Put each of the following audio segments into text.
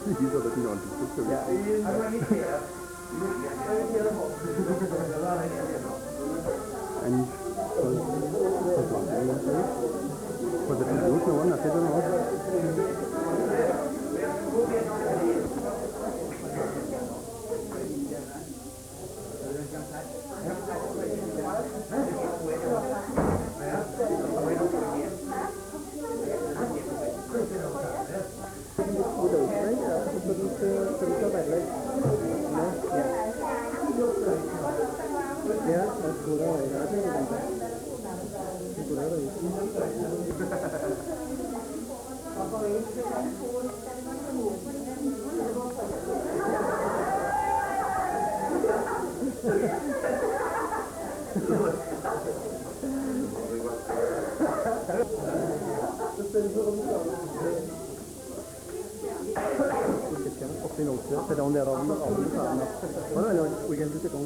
He's a little non-picture. Yeah. And for the good one, I don't know. Yeah, that's good. I think c'est dans les rangs, we can do it on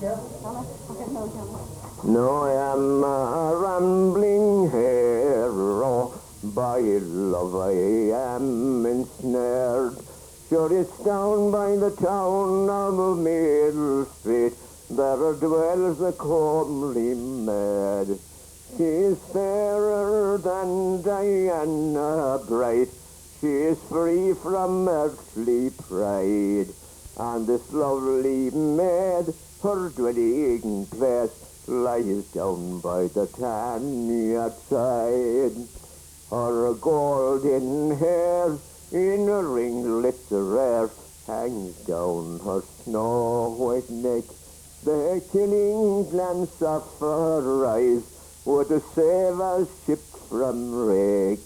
Now I am a rambling hero, by love I am ensnared. Sure it's down by the town of Middle Street, there dwells a comely maid. She is fairer than Diana bright, she is free from earthly pride. And this lovely maid, her dwelling place, lies down by the Tanyard side. Her golden hair in ringlets rare hangs down her snow-white neck. The killing glance of her eyes would save a ship from wreck.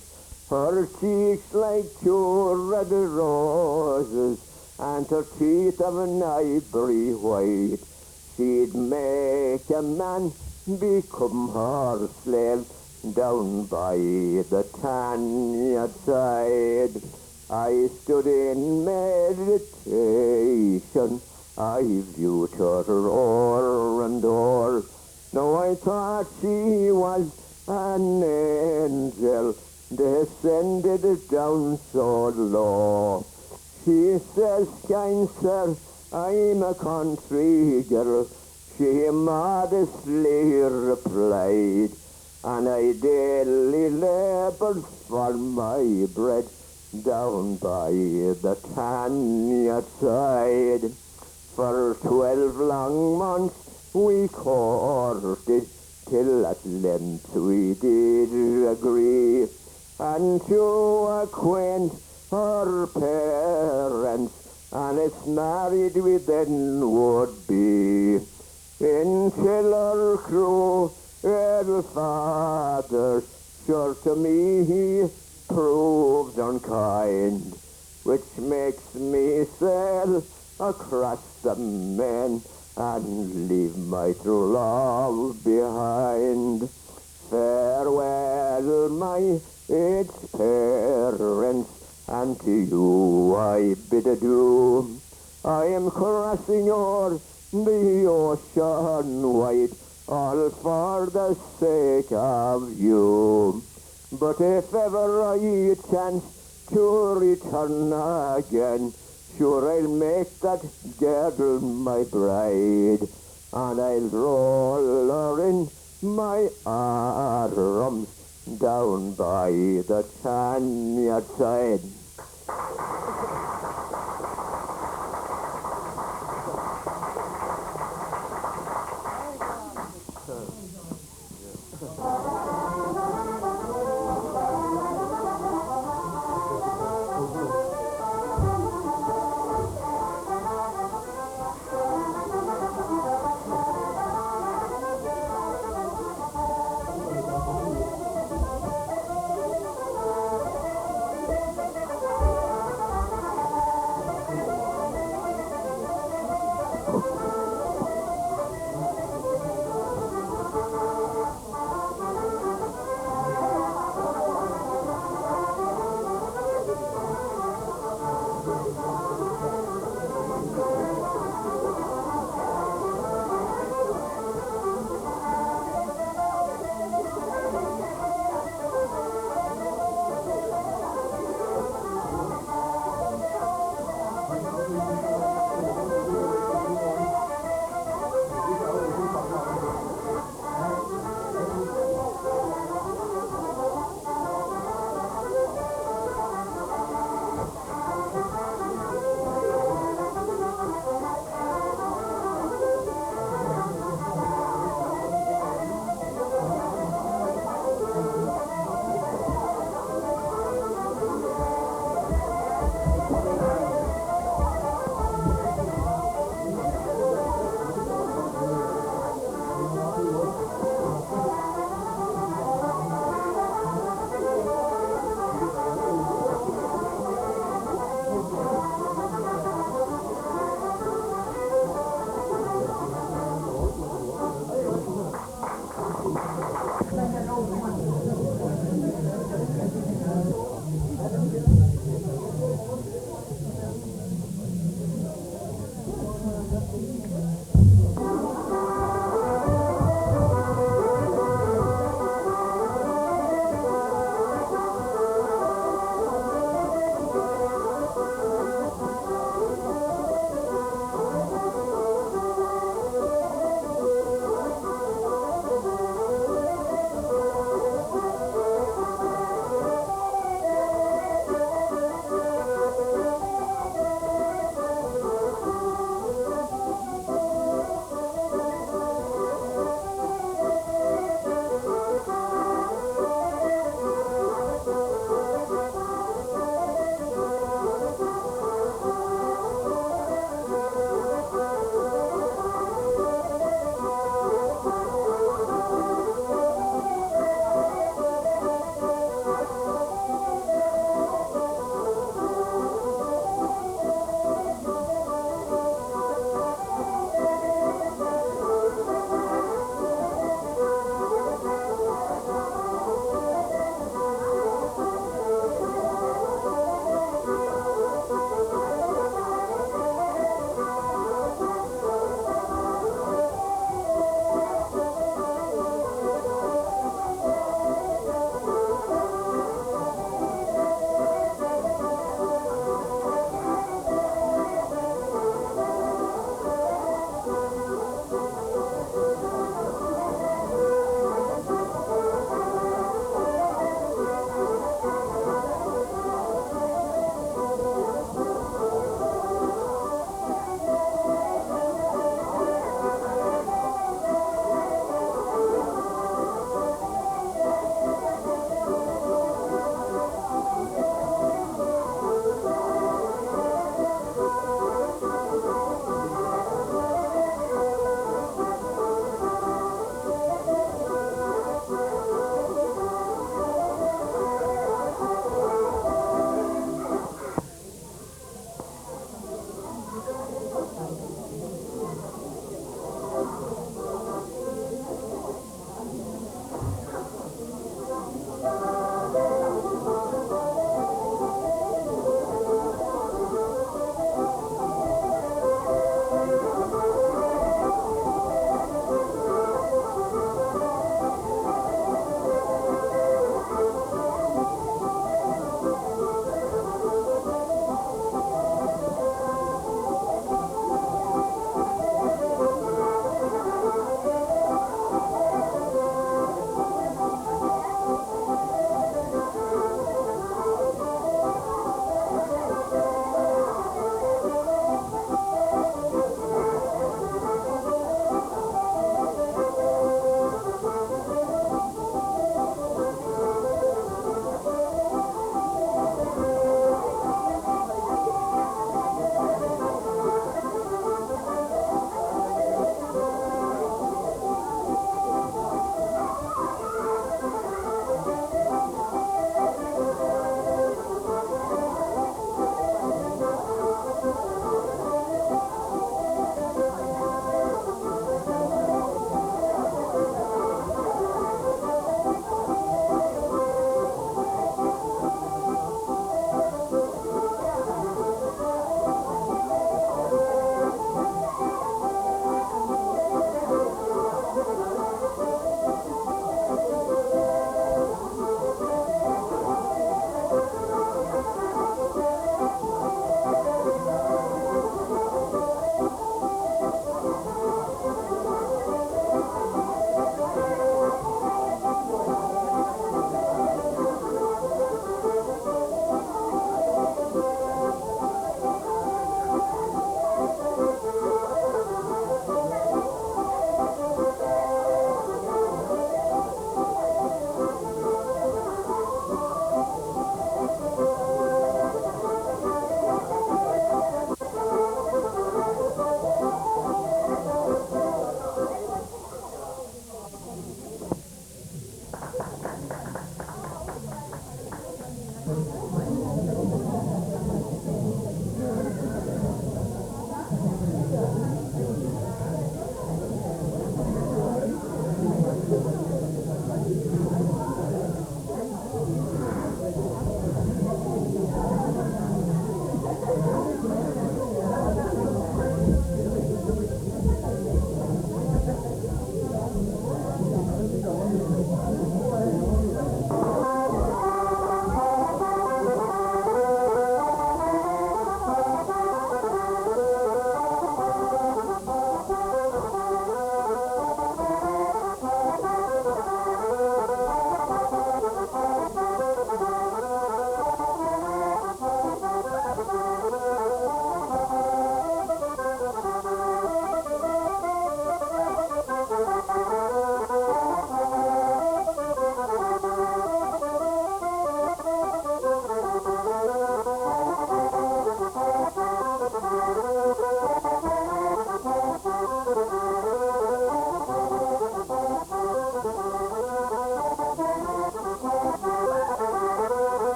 Her cheeks like two red roses, and her teeth of an ivory white. She'd make a man become her slave down by the Tanyard side. I stood in meditation, I viewed her o'er and o'er. Now I thought she was an angel descended down so low. She says, kind sir, I'm a country girl, she modestly replied, and I daily labored for my bread down by the Tanyard side. For 12 long months we courted, till at length we did agree, and to acquaint her parents, and it's married we then would be. Until our crew, her father, sure to me he proved unkind, which makes me sail across the men and leave my true love behind. Farewell, my aged parents, and to you I bid adieu. I am crossing o'er the ocean wide, all for the sake of you. But if ever I chance to return again, sure I'll make that girl my bride, and I'll roll her in my arms down by the Tanyard side.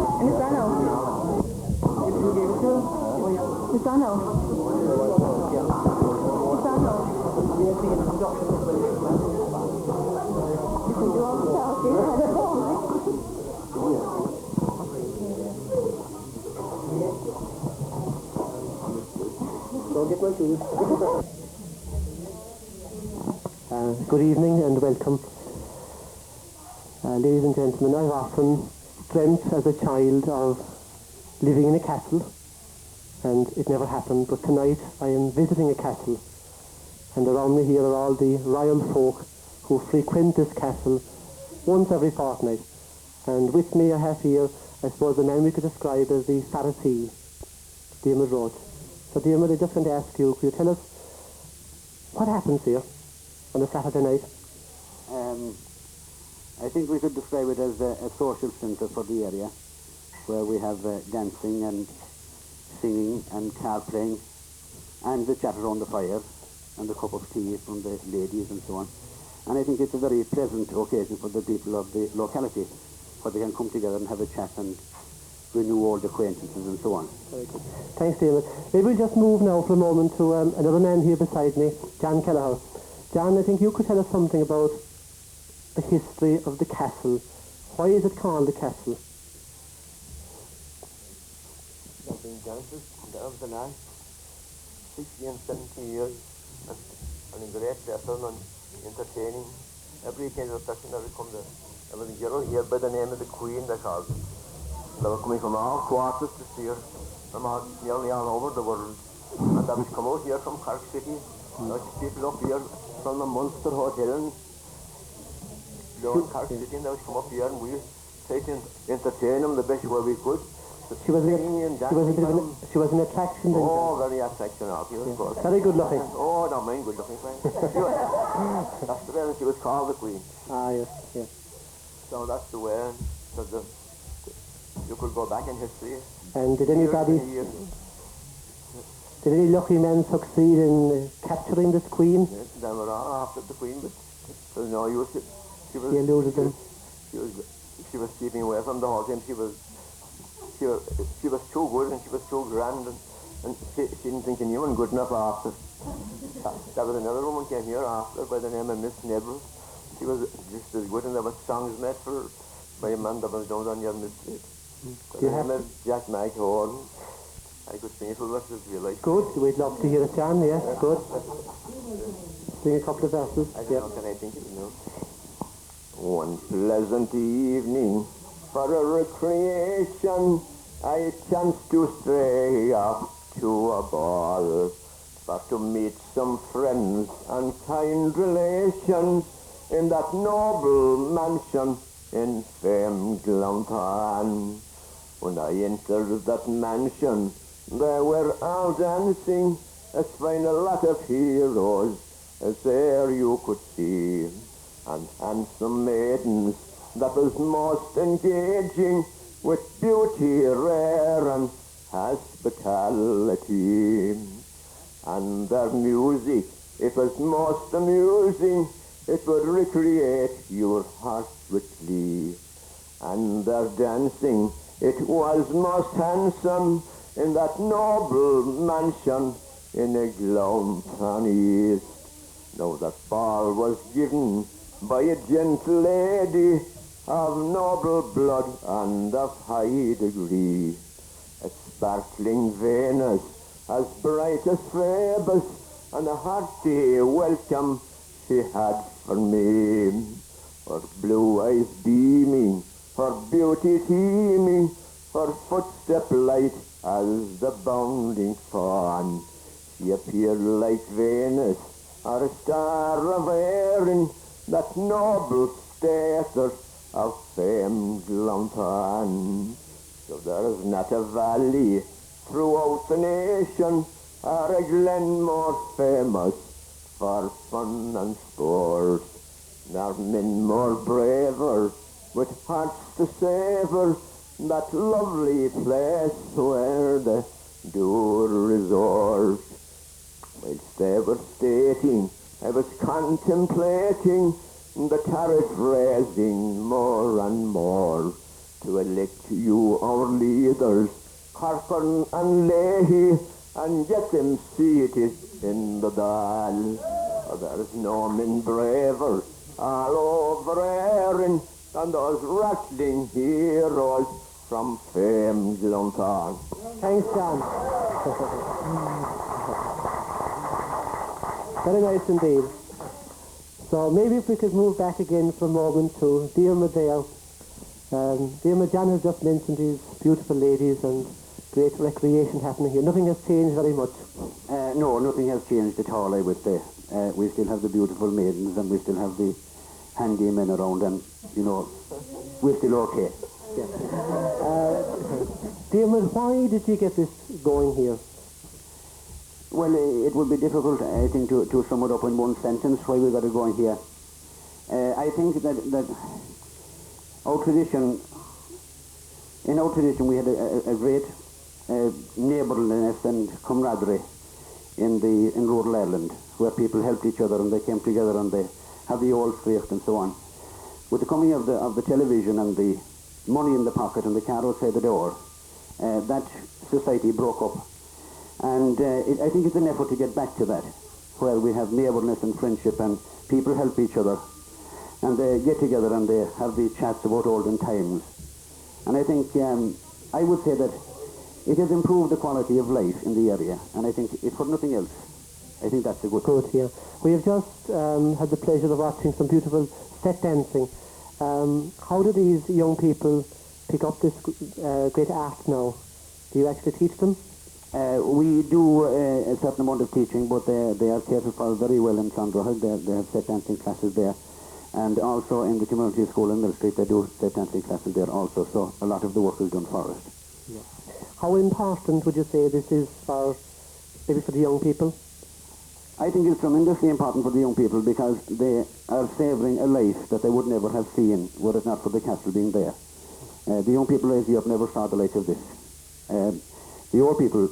And it's done now. You gave it to him? It's done now. It's done now. We have to get introduction. You can do all the talking. Don't get my shoes. Good evening and welcome. Ladies and gentlemen, I've often dreamt as a child of living in a castle, and it never happened, but tonight I am visiting a castle, and around me here are all the royal folk who frequent this castle once every fortnight, and with me I have here, I suppose, the man we could describe as the Pharisee, Diarmuid Roach. So Diarmuid, I just want to ask you, could you tell us what happens here on a Saturday night? I think we could describe it as a social centre for the area, where we have dancing and singing and card playing, and the chat around the fire, and a cup of tea from the ladies and so on. And I think it's a very pleasant occasion for the people of the locality, where they can come together and have a chat and renew old acquaintances and so on. Very good. Thanks, Diarmuid. Maybe we'll just move now for a moment to another man here beside me, John Kelleher. John, I think you could tell us something about the history of the castle. Why is it called the castle? I've been dancers of the last 60 and 70 years, and in great lesson and entertaining. Every kind of session that we come there. There was a girl here by the name of the Queen, they called. They were coming from all quarters to see her, from nearly all over the world. And they would come out here from Cork City. There was people up here from the Munster Hotel in Cork City, and they would come up here, and we tried to entertain them the best way we could. She was an attraction. Oh, very attraction, of course. Very good looking. Oh, no, mine good looking, friend. That's the way she was called the Queen. Ah, yes, yes. So that's the way, you could go back in history. And did any lucky men succeed in capturing this Queen? Yes, they were all after the Queen, but there's no use. She eluded them. She was keeping away from the whole thing. She was too good and she was too grand, and she didn't think anyone good enough after. There was another woman came here after by the name of Miss Neville. She was just as good, and there were songs made for by a man that was down on your midstreet. The name of Jack McHorn. I could sing it for the rest of your life. Good, we'd love to hear it, John, yes, good. Sing a couple of verses. I don't know, can I think it, you know? One pleasant evening, for a recreation, I chanced to stray off to a ball, for to meet some friends and kind relations in that noble mansion in famed Glantan. When I entered that mansion, they were all dancing, as fine a lot of heroes as e'er you could see, and handsome maidens that was most engaging, with beauty rare and hospitality. And their music, it was most amusing, it would recreate your heart with glee. And their dancing, it was most handsome, in that noble mansion in a Glantan East. Now that ball was given by a gentle lady of noble blood and of high degree, a sparkling Venus as bright as Phoebus, and a hearty welcome she had for me. Her blue eyes beaming, her beauty teeming, her footstep light as the bounding fawn. She appeared like Venus, or a star of air in that noble stature of famed Glantan. So there is not a valley throughout the nation, or a glen more famous for fun and sport, nor men more braver, with hearts to savour that lovely place where they do resort. Whilst they were stating, I was contemplating the tariff raising more and more, to elect you our leaders, Corcoran and Leahy, and get them seated in the Dáil. There's no men braver all over Erin than those rattling heroes from famed Lunfarn. Thanks, John. Very nice indeed. So maybe if we could move back again for a moment to Diarma there. Diarma, John has just mentioned these beautiful ladies and great recreation happening here. Nothing has changed very much. No, nothing has changed at all, I would say. We still have the beautiful maidens and we still have the handy men around and, you know, we're still okay. Diarma, why did you get this going here? Well, it would be difficult, I think, to sum it up in one sentence why we got it going here. I think that our tradition, in our tradition we had a great neighbourliness and camaraderie in rural Ireland, where people helped each other and they came together and they had the old faith and so on. With the coming of the television and the money in the pocket and the car outside the door, that society broke up. And I think it's an effort to get back to that, where we have neighbourliness and friendship and people help each other and they get together and they have these chats about olden times. And I think I would say that it has improved the quality of life in the area, and I think if for nothing else, I think that's a good thing. Good, yeah. We have just had the pleasure of watching some beautiful set dancing. How do these young people pick up this great art now? Do you actually teach them? We do a certain amount of teaching, but they are catered for very well in Clondrohid. They have set dancing classes there. And also in the community school in Mill Street, they do set dancing classes there also. So a lot of the work is done for us. Yeah. How important would you say this is maybe for the young people? I think it's tremendously important for the young people because they are savouring a life that they would never have seen were it not for the castle being there. The young people raised up never saw the like of this. The old people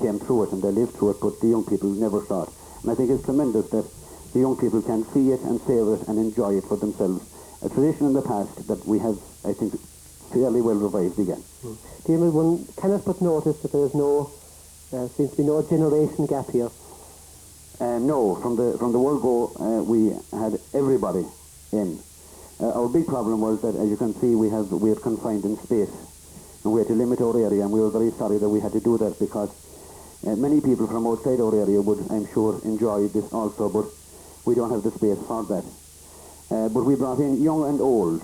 came through it and they lived through it, but the young people never saw it. And I think it's tremendous that the young people can see it and savour it and enjoy it for themselves. A tradition in the past that we have, I think, fairly well revived again. Diarma, one cannot but notice that there is seems to be no generation gap here. No, from the word go, we had everybody in. Our big problem was that, as you can see, we are confined in space. And we had to limit our area, and we were very sorry that we had to do that because many people from outside our area would, I'm sure, enjoy this also, but we don't have the space for that. But we brought in young and old,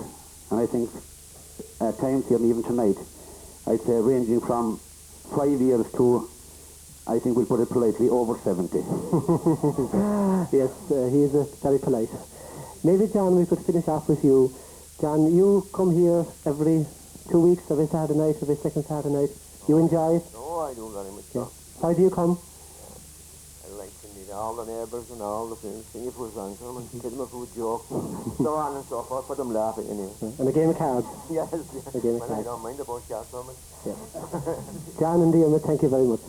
and I think at times here, and even tonight, I'd say ranging from 5 years to, I think we'll put it politely, over 70. Yes, he is very polite. Maybe, John, we could finish off with you. John, you come here every 2 weeks, every Saturday night, every second Saturday night. You enjoy it? No, I do very much. Yeah. Why do you come? I like to meet all the neighbours and all the things, sing a few songs to them and tell them a few jokes, so on and so forth, for them laughing anyway. And a game of cards. Yes, yes. A game of Well, I cards. don't mind about cards so much. Yeah. John and Diarma, thank you very much.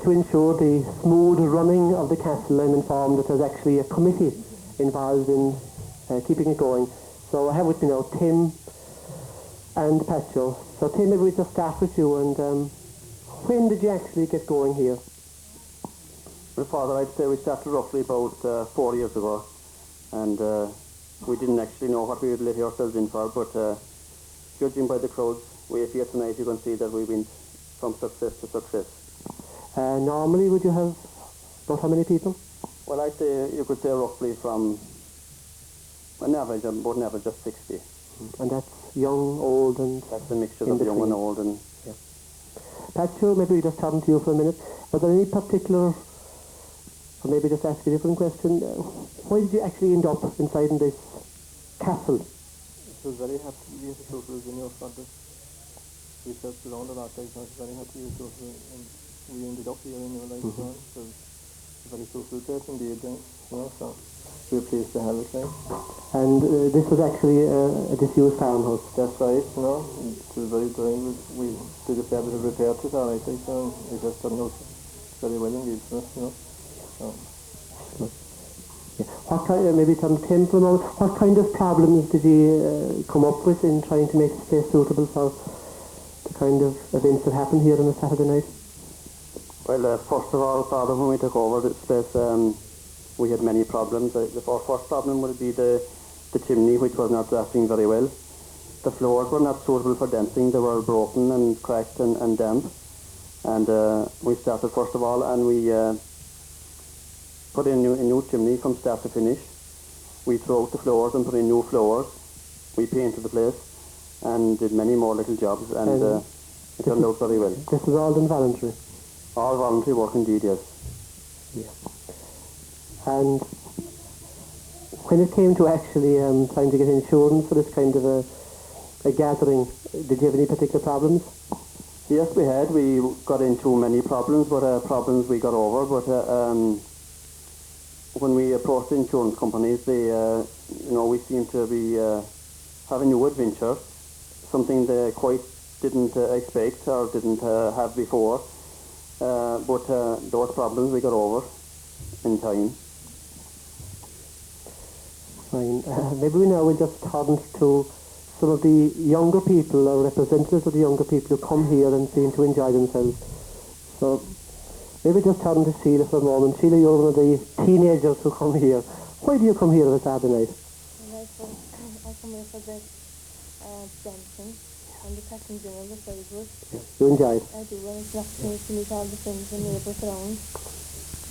To ensure the smooth running of the castle, I'm informed that there's actually a committee involved in keeping it going. So I have with me now Tim and Patcho. So Tim, maybe we just start with you, and when did you actually get going here? Well, Father, I'd say we started roughly about 4 years ago, and we didn't actually know what we would let ourselves in for, but judging by the crowds we have here tonight, you can see that we went from success to success. Normally, would you have about how many people? Well, I'd say you could say roughly from about an average of 60. And that's young, old, and That's a mixture of young and old. And Patcho, maybe we just turn to you for a minute. Was there any particular, or maybe just ask a different question, why did you actually end up inside in this castle? I was very happy to be at the social in your front. We searched around a lot, I was very happy with social, and we ended up here in your life, so it's a very social place indeed, so we're pleased to have it, right? And this was actually a disused farmhouse. That's right, it was very dry. We did a fair bit of repair to it, all right, so it just turned out very well indeed for us, So. Yeah. What kind, maybe some Tim for a moment, what kind of problems did you come up with in trying to make the space suitable for the kind of events that happen here on a Saturday night? Well, first of all, Father, when we took over this place, we had many problems. Our first problem would be the chimney, which was not drafting very well. The floors were not suitable for dancing. They were broken and cracked and damp. And we started first of all, and we put in a new chimney from start to finish. We threw out the floors and put in new floors. We painted the place and did many more little jobs, and it turned out very well. This was all done voluntary? All voluntary work indeed, yes. Yeah. And when it came to actually trying to get insurance for this kind of a gathering, did you have any particular problems? Yes, we had. We got into many problems, but problems we got over. But when we approached the insurance companies, they, we seemed to be having new adventure, something they quite didn't expect or didn't have before. But those problems we got over in time. Fine. Maybe we now will just turn to some of the younger people or representatives of the younger people who come here and seem to enjoy themselves. So maybe just turn to Sheila for a moment. Sheila, you're one of the teenagers who come here. Why do you come here on a Saturday night? I come here for the dancing and the cutting dinner, the favours. You enjoy it? I do, and it's an opportunity to meet all the friends and neighbours around.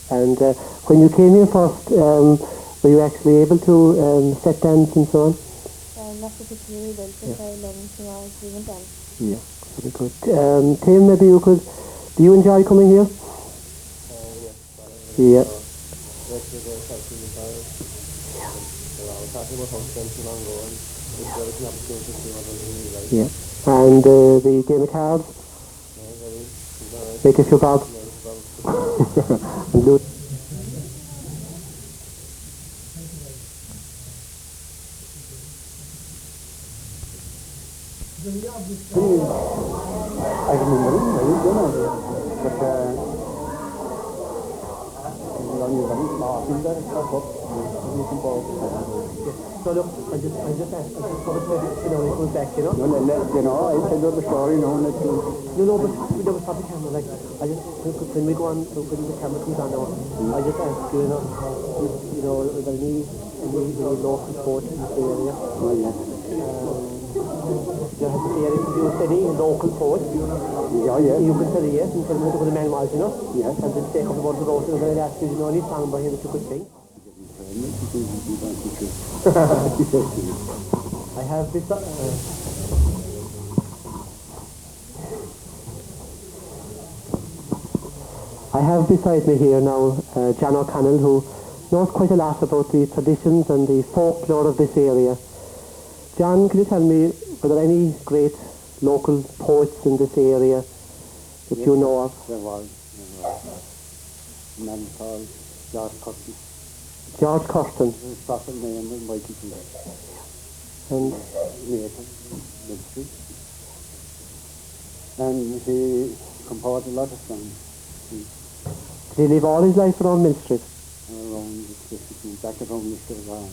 And when you came here first, were you actually able to set dance and so on? Not particularly well, since I learned when I was doing dance. Yeah, very good. Tim, maybe you could, do you enjoy coming here? Yeah. Yeah. And the game of cards? Make us your Bob. And do I remember it, but so look, I just wanted to, it goes back, I tell you the story, No, but we never stop the camera, like, I just, when we go on, when the camera comes on now, I just ask you, are there any local sports in this area? Oh, yeah. You have to say any local poet. Yeah, yeah. You could say yes and tell me who the man was, Yes. And then take up the words of those, and then I'd ask you, any song by him that you could sing? I have this... I have beside me here now John O'Connell, who knows quite a lot about the traditions and the folklore of this area. John, can you tell me, were there any great local poets in this area that you know of? There was. A man called George Curtin. George Curtin. His proper name was Michael Flynn. And Nathan, Ministry. And he composed a lot of songs. did he live all his life around Mill Street? Around the city, back around Mr. Ryan.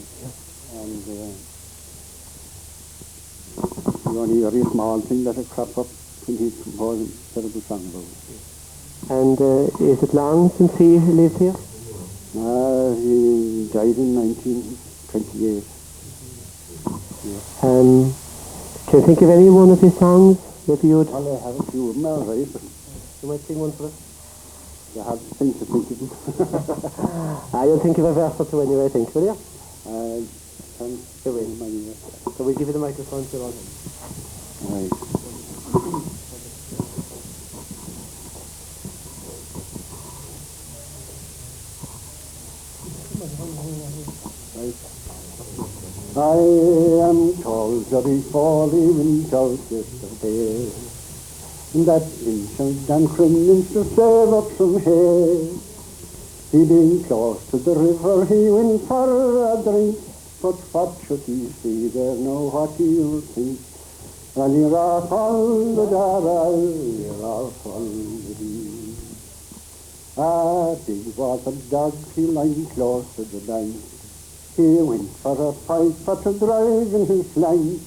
And the only very small thing that had cropped up when he composed a terrible song about it. And is it long since he lived here? He died in 1928. Can you think of any one of his songs that you would... Well, I have a few of them, all right, but You might sing one for us? you have to think of them. You'll think of a verse or two anyway, I think, will you? And So we'll give you the microphone to Ron. right. I am told that before leaving yesterday, that ancient and criminals to save up some hay. He being close to the river, he went for a drink, but what should he see there? Know what he will think. And he ran on the darrell, he ran on the deep. Big was a dog, he lying close to the bank. He went for a pipe for to drive in his flank.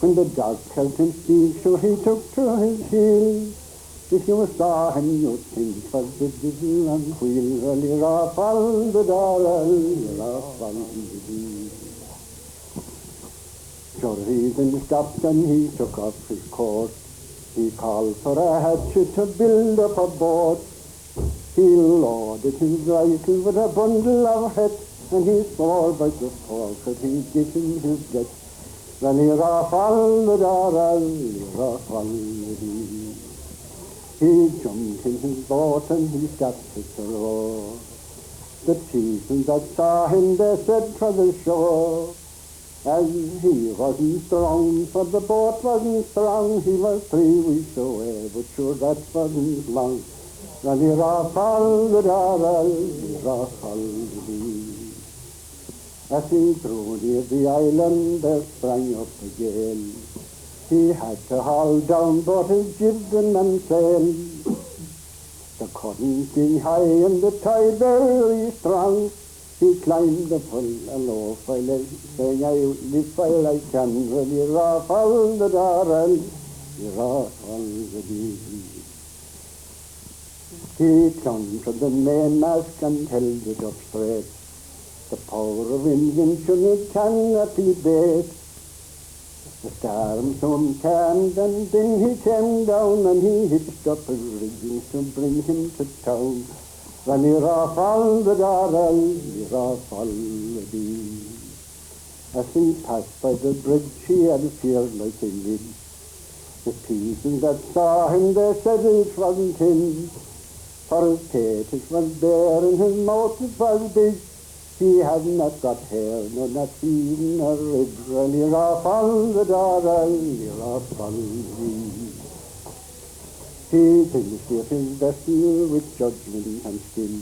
When the dog held him speak, so he took to his heels. If you saw him, you'd think for the diddle and wheel. Rally rafal the darrell, rafal the dee. Sure, he then stopped and he took off his coat. He called for a hatchet to build up a boat. He loaded his rifle with a bundle of hat, and he swore by the fork that he'd give him his death. Rally rafal the darrell, rafal the dee. He jumped in his boat and he stopped at the row. The chieftains that saw him, they said for the shore. As he wasn't strong, for the boat wasn't strong, he was 3 weeks away, but sure that wasn't long. Rally rafal the darrell, rafal the dee. As he drew near the island, there sprang up a gale. He had to haul down both his jib and mainsail. The current being high and the tide very strong, he climbed the pull aloft while saying, I live while I can. Rally rafal the darrell, rafal the dee. He clung to the mainmast and held it up straight. The power of invention it cannot be beat. The storm soon came, and then he came down, and he hitched up his rigging to bring him to town. Rally rafal the darrell, rafal the dee. As he passed by the bridge, he had feared like a lid. The people that saw him, they said it wasn't him. For his pate it was bare, and his mouth it was big. He had not got hair, no, not even a rib. Rally rafal the darrell, rafal the dee. He finished his vessel with judgment and skill,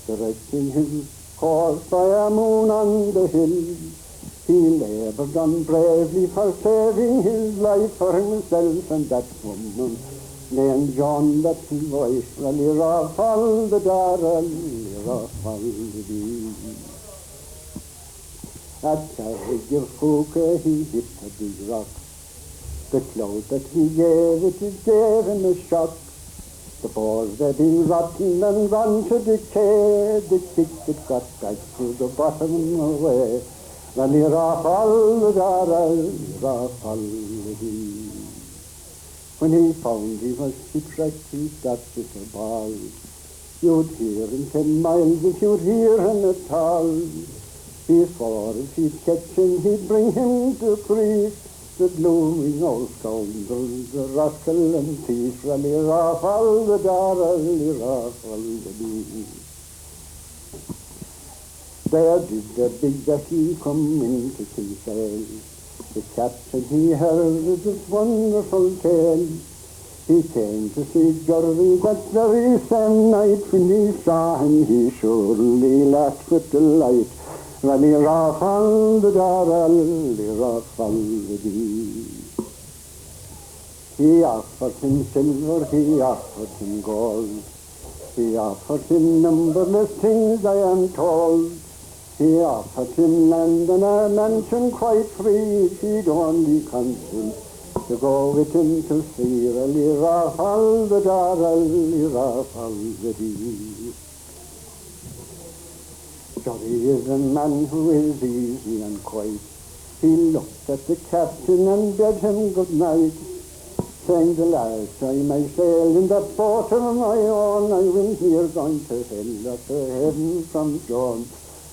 directing his course by a moon on the hill. He laboured on bravely for saving his life, for himself and that woman named John, that his voice. Rally rafal the darrell, rafal the dee. At Carrigafuka he hit a big rock. The cloud that he gave it gave him a shock. The boards had been rotten and run to decay. The ticket got back to the bottom away. Rally rafal the darrell, rafal the dee. When he found he was shipwrecked, he stopped at a ball. You'd hear him 10 miles if you'd hear him at all. He swore if he'd catch him, he'd bring him to grief. The glooming old scoundrel, the rascal and thief. Rally rafal the darrell, rafal the dee. There did the big Becky come into Kinsale. The captain he heard this wonderful tale. He came to see Gurry that very same night. When he saw him, he surely laughed with delight. Rally rafal the darrell, rafal the dee. He offered him silver, he offered him gold. He offered him numberless things, I am told. He offered him land and a mansion quite free, if he'd only consent to go with him to see. Rally rafal the darrell, rafal the dee. Johnny is a man who is easy and quiet. He looked at the captain and bade him good night, saying, the last time I sailed in that boat of my own, I went near going to hell, up to heaven from John.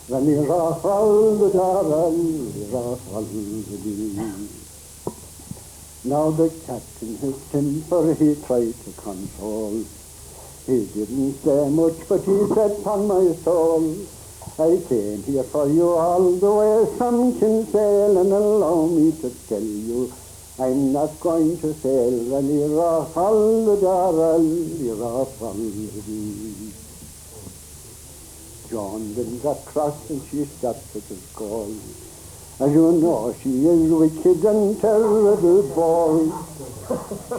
Rally rafal the darrell, rafal the dee. Now the captain, his temper he tried to control. He didn't say much, but he said, "Upon my soul, I came here for you all the way from Kinsale, and allow me to tell you, I'm not going to sail. Rally rafal the darrell, rafal the dee." John then got cross and she stopped at his call. As you know, she is wicked and terrible boy.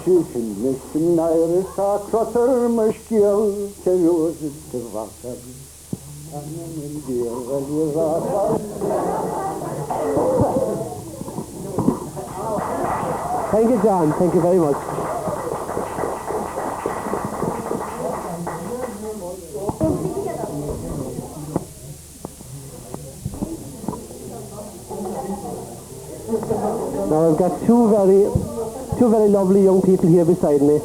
She finished in Irish, a crotter mushkiel, to use it to water. Thank you, John. Thank you very much. Now I've got two very lovely young people here beside me,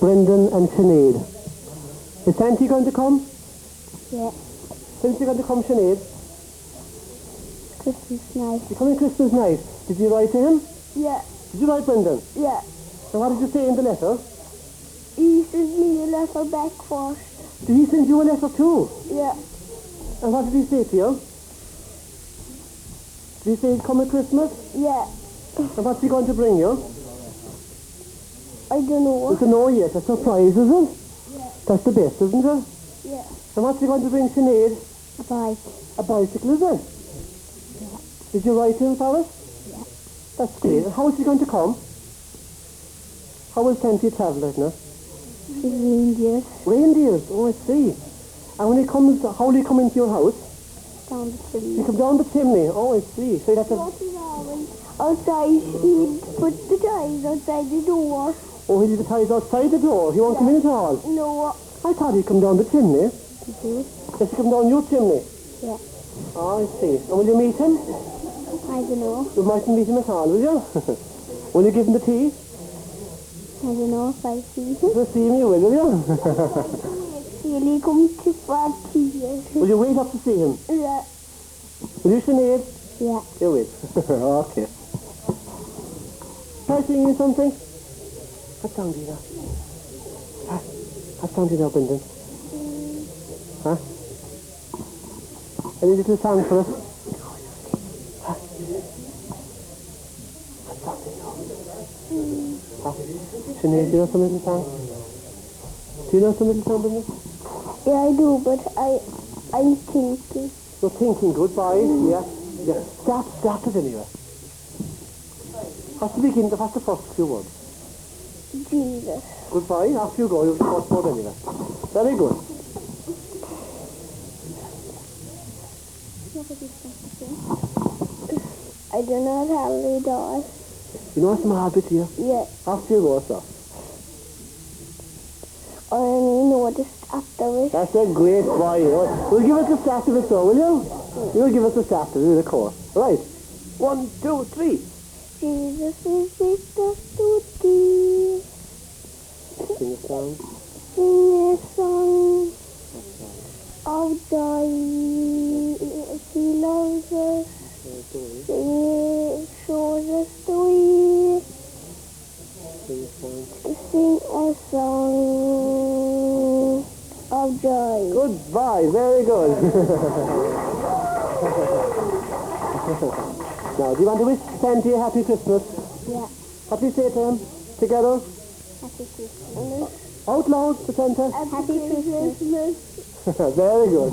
Brendan and Sinead. Is Santi going to come? Yeah. When's he going to come, Sinead? Christmas night. You're coming Christmas night. Did you write to him? Yeah. Did you write, Brendan? Yeah. And what did you say in the letter? He sent me a letter back first. Did he send you a letter too? Yeah. And what did he say to you? Did he say he'd come at Christmas? Yeah. And what's he going to bring you? I don't know. You don't know yet. A surprise, is it? Yeah. That's the best, isn't it? Yeah. And what's he going to bring Sinead? A bike. A bicycle, is it? Yeah. Did you write to him for it? Yeah. That's great. And how is he going to come? How will Santi travel right now? His reindeers. Reindeers? Oh, I see. And when he comes, how will he come into your house? Down the He chimney. come down the chimney. Oh, I see. So you have to... Outside, he put the ties outside the door. Oh, he'll leave the ties outside the door. He won't come in at all. No. I thought he'd come down the chimney. Did you? Does he come down your chimney? Yeah. Oh, I see. And will you meet him? I don't know. You mightn't meet him at all, will you? Will you give him the tea? I don't know if I see him. You'll see me, will you? Will he come to party here? Will you wait up to see him? Yeah. Will you, Sinead? Yeah. You wait. Okay. Can I sing you something? What song do you know? Huh? What song do you know, Brendan? Huh? Any little song for us? Huh? What song do you know? Huh? Sinead, do you know some little song? Do you know some little song, Brendan? Yeah, I do, but I'm thinking. You're thinking, goodbye. Yeah. Yeah. Start it anyway. What's the beginning? What's the first few words? Jesus. Goodbye. After you go, you'll the first word anyway. Very good. I do not have any doors. You know some habit here? Yeah. After you go, sir. I only noticed afterwards. That's a great boy. Will you give us the start of it, so will you? You'll give us the start of it, of course. Right. 1, 2, 3. Jesus is with us to thee. Sing a song. Sing a song of joy. He loves us. He shows us the way. Sing a song. Sing a song of joy. Goodbye. Very good. Now, do you want to wish Santi a happy Christmas? Yeah. What do you say to him? Together? Happy Christmas. Out loud to Santa? Happy Christmas. Very good.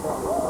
Thank you.